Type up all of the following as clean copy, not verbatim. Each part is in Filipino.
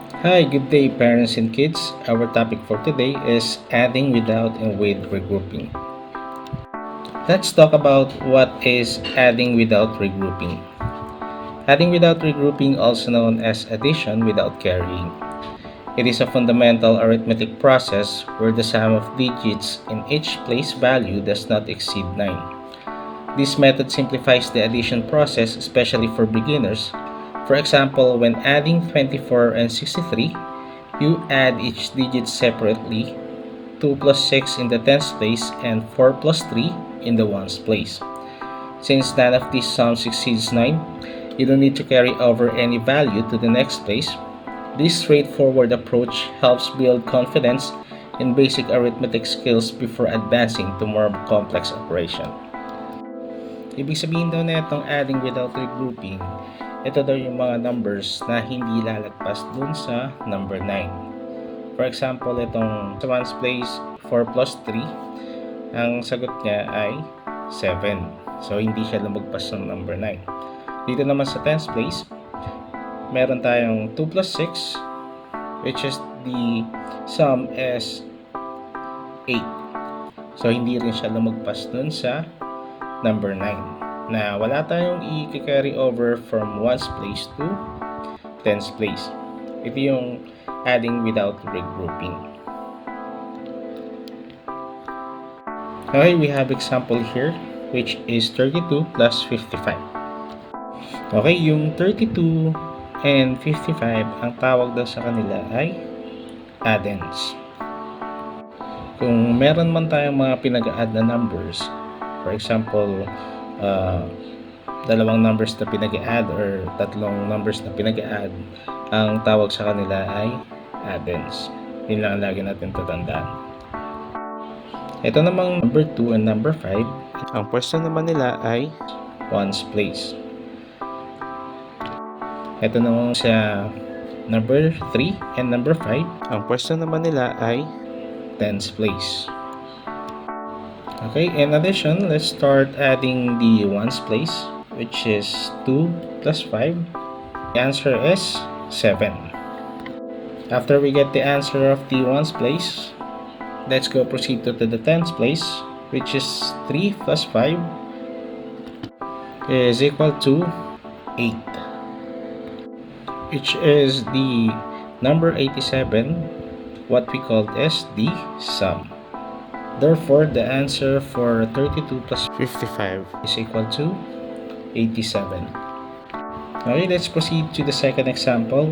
Hi, good day parents and kids. Our topic for today is adding without and with regrouping. Let's talk about what is adding without regrouping. Adding without regrouping, also known as addition without carrying. It is a fundamental arithmetic process where the sum of digits in each place value does not exceed 9. This method simplifies the addition process, especially for beginners. For example, when adding 24 and 63, you add each digit separately, 2 plus 6 in the tens place and 4 plus 3 in the ones place. Since none of these sums exceeds 9, you don't need to carry over any value to the next place. This straightforward approach helps build confidence in basic arithmetic skills before advancing to more complex operation. Ibig sabihin daw na itong adding without regrouping, ito daw yung mga numbers na hindi lalagpas dun sa number 9. For example, itong sa ones place 4 plus 3, ang sagot niya ay 7. So, hindi siya lumagpas ng number 9. Dito naman sa tens place, meron tayong 2 plus 6, which is the sum is 8. So, hindi rin siya lumagpas dun sa number 9. Na wala tayong i-carry over from ones place to tens place. Ito yung adding without regrouping. Okay, we have example here which is 32 plus 55. Okay, yung 32 and 55, ang tawag daw sa kanila ay addends. Kung meron man tayong mga pinag-add na numbers, for example, dalawang numbers na pinag-add or tatlong numbers na pinag-add, ang tawag sa kanila ay addends. Yun lang ang lagi natin tatandaan. Ito namang number 2 and number 5, ang pwesto naman nila ay ones place. Ito naman sa number 3 and number 5, ang pwesto naman nila ay tens place. Okay, in addition, let's start adding the ones place, which is 2 plus 5. The answer is 7. After we get the answer of the ones place, let's go proceed to the tens place, which is 3 plus 5 is equal to 8, which is the number 87, what we called as the sum. Therefore, the answer for 32 plus 55 is equal to 87. Okay, let's proceed to the second example,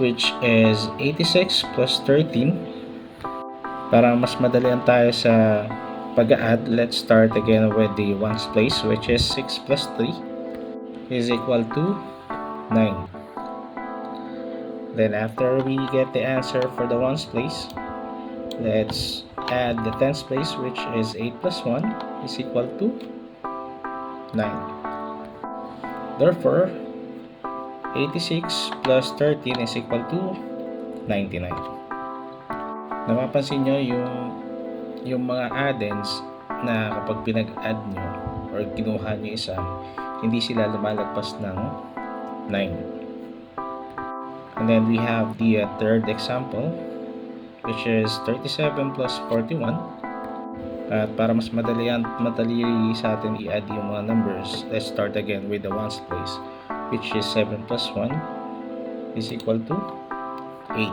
which is 86 plus 13. Para mas madalian tayo sa pag-add, let's start again with the ones place, which is 6 plus 3 is equal to 9. Then after we get the answer for the ones place, let's add the tens place, which is 8 plus 1 is equal to 9. Therefore, 86 plus 13 is equal to 99. Napapansin nyo yung mga addends na kapag pinag-add nyo or kinuha nyo isa, hindi sila lumalagpas ng 9. And then we have the third example, which is 37 plus 41. At para mas madali sa atin i-add yung mga numbers, let's start again with the ones place, which is 7 plus 1 is equal to 8.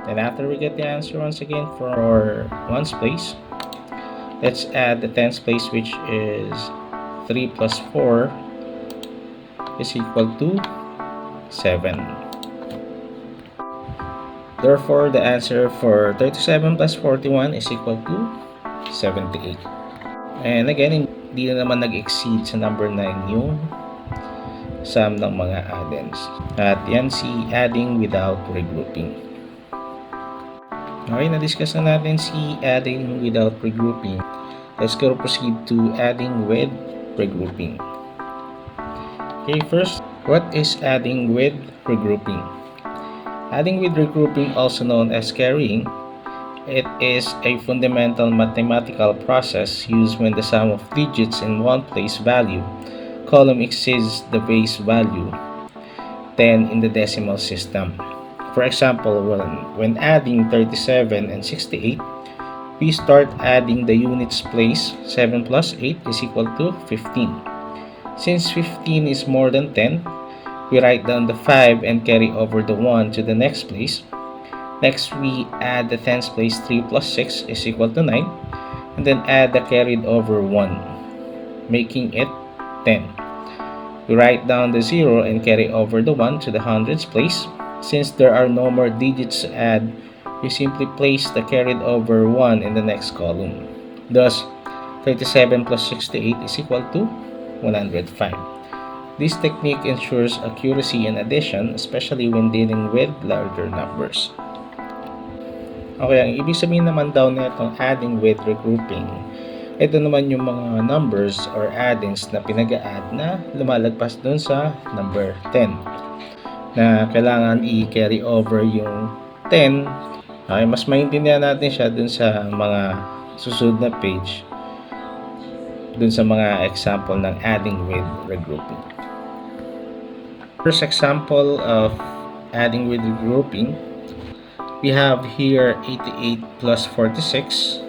Then after we get the answer once again for ones place, let's add the tens place, which is 3 plus 4 is equal to 7. Therefore, the answer for 37 plus 41 is equal to 78. And again, hindi na naman nag-exceed sa number 9 yung sum ng mga addends. At yan si adding without regrouping. Okay, na-discuss na natin si adding without regrouping. Let's go proceed to adding with regrouping. Okay, first, what is adding with regrouping? Adding with regrouping, also known as carrying, it is a fundamental mathematical process used when the sum of digits in one place value column exceeds the base value. 10 in the decimal system. For example, when adding 37 and 68, we start adding the units place. 7 plus 8 is equal to 15. Since 15 is more than 10, we write down the 5 and carry over the 1 to the next place. Next, we add the tens place. 3 plus 6 is equal to 9, and then add the carried over 1, making it 10. We write down the 0 and carry over the 1 to the hundreds place. Since there are no more digits to add, we simply place the carried over 1 in the next column. Thus, 37 plus 68 is equal to 105. This technique ensures accuracy in addition, especially when dealing with larger numbers. Okay, ang ibig sabihin naman daw nitong adding with regrouping, ito naman yung mga numbers or add-ins na pinag-a-add na lumalagpas dun sa number 10, na kailangan i-carry over yung 10. Okay, mas maintindihan natin siya dun sa mga susunod na page, dun sa mga example ng adding with regrouping. First example of adding with regrouping, we have here 88 plus 46.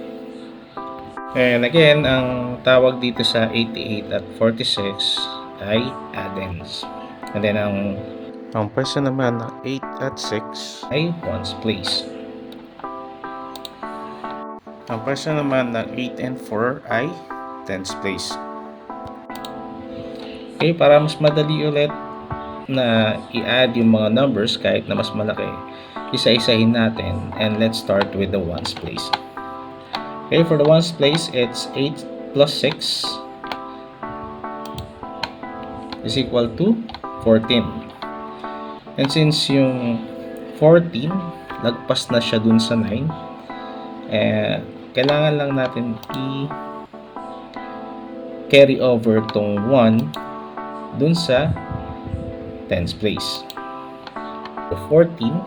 And again, ang tawag dito sa 88 at 46 ay add-ins. And then ang pwesto naman ng 8 at 6 ay ones place. Ang pwesto naman ng 8 and 4 ay tens place. Okay, para mas madali ulit na i-add yung mga numbers kahit na mas malaki, isa-isahin natin, and let's start with the ones place. Okay, for the ones place, it's 8 plus 6 is equal to 14. And since yung 14 lagpas na siya dun sa 9, kailangan lang natin i-carry over tong 1 dun sa tens place. So 14,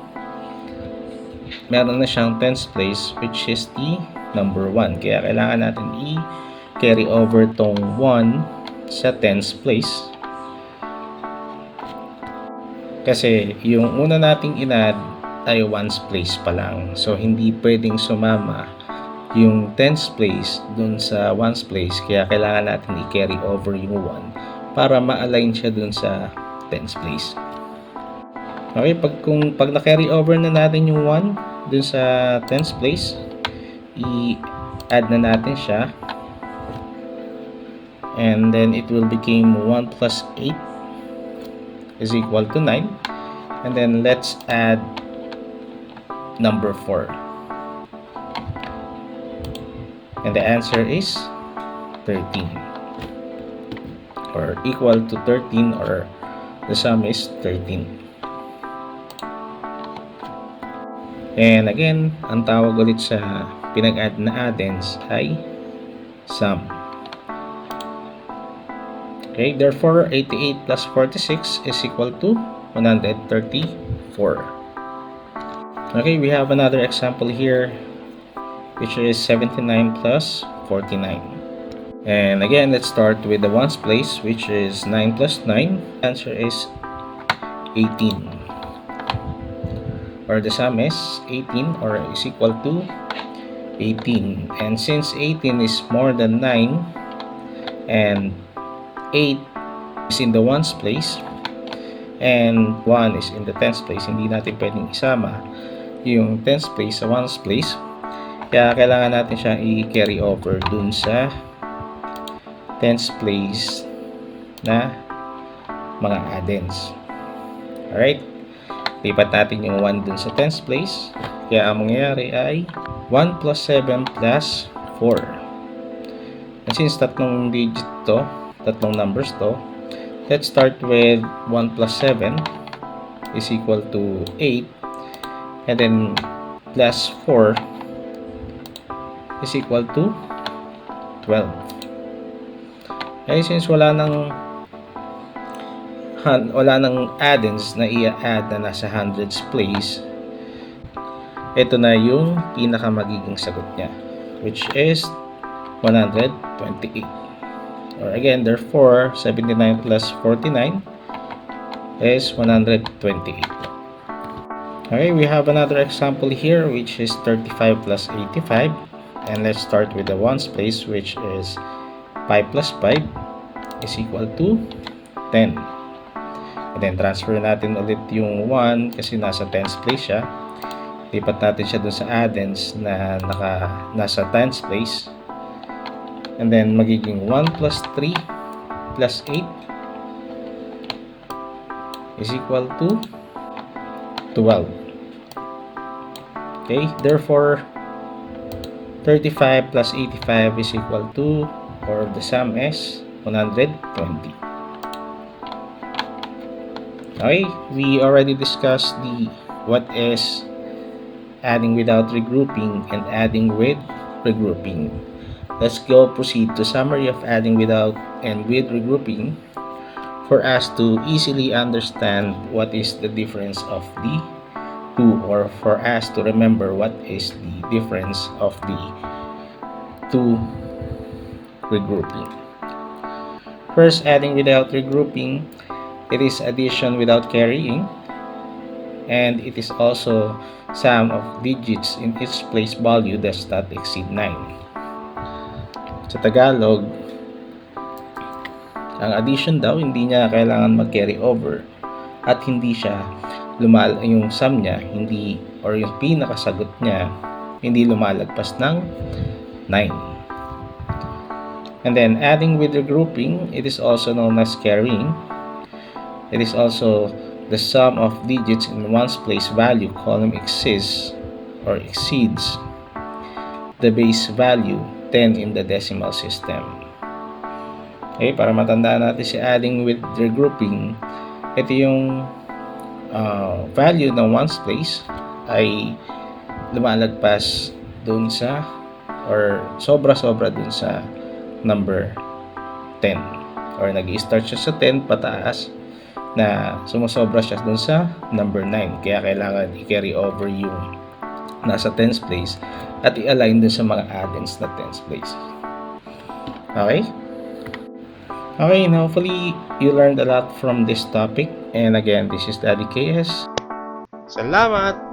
meron na siyang tens place, which is the number 1. Kaya kailangan natin i-carry over tong 1 sa tens place. Kasi yung una nating inad ay ones place pa lang. So hindi pwedeng sumama yung tens place dun sa ones place. Kaya kailangan natin i-carry over yung 1 para ma-align siya dun sa tens place. Okay, pag na-carry over na natin yung 1 dun sa tens place, i-add na natin siya, and then it will become 1 plus 8 is equal to 9. And then let's add number 4, and the answer is 13, or equal to 13, or the sum is 13. And again, ang tawag ulit sa pinag-add na add-ins ay sum. Okay, therefore 88 plus 46 is equal to 134. Okay, we have another example here, which is 79 plus 49. And again, let's start with the ones place, which is 9 plus 9. Answer is 18. Or the sum is 18, or is equal to 18. And since 18 is more than 9, and 8 is in the ones place, and 1 is in the tens place, hindi natin pwedeng isama yung tens place sa ones place. Kaya kailangan natin siyang i-carry over dun sa tens place na mga add-ins. Alright, lipat natin yung 1 dun sa tens place. Kaya ang mangyayari ay 1 plus 7 plus 4. And since tatlong digit to, tatlong numbers to, let's start with 1 plus 7 is equal to 8, and then plus 4 is equal to 12. Okay, since wala nang add-ins na i-add na nasa hundreds place, ito na yung pinaka magiging sagot niya, which is 128. Or again, therefore 79 plus 49 is 128. Okay, we have another example here, which is 35 plus 85. And let's start with the ones place, which is 5 plus 5 is equal to 10. And then transfer natin ulit yung 1 kasi nasa tens place siya. Lipat natin siya dun sa addends na nasa tens place. And then magiging 1 plus 3 plus 8 is equal to 12. Okay, therefore 35 plus 85 is equal to, or the sum is 120. Okay, we already discussed what is adding without regrouping and adding with regrouping. Let's go proceed to summary of adding without and with regrouping for us to easily understand what is the difference of the two, or for us to remember what is the difference of the two regrouping. First, adding without regrouping, it is addition without carrying, and it is also sum of digits in each place value does not exceed 9. Sa Tagalog, ang addition daw hindi niya kailangan mag-carry over at hindi siya yung sum niya hindi, or yung pinakasagot niya hindi lumalagpas ng 9. And then adding with regrouping, it is also known as carrying. It is also the sum of digits in one's place value column exceeds the base value 10 in the decimal system. Okay, para matandaan natin si adding with regrouping, ito yung value ng one's place ay lumalagpas dun sa, or sobra-sobra dun sa number 10, or nag-i-start siya sa 10 pataas na sumusobra siya dun sa number 9, kaya kailangan i-carry over yung nasa tens place at i-align dun sa mga addends na tens place. Okay? Okay, and hopefully you learned a lot from this topic. And again, this is Daddy KS. Salamat!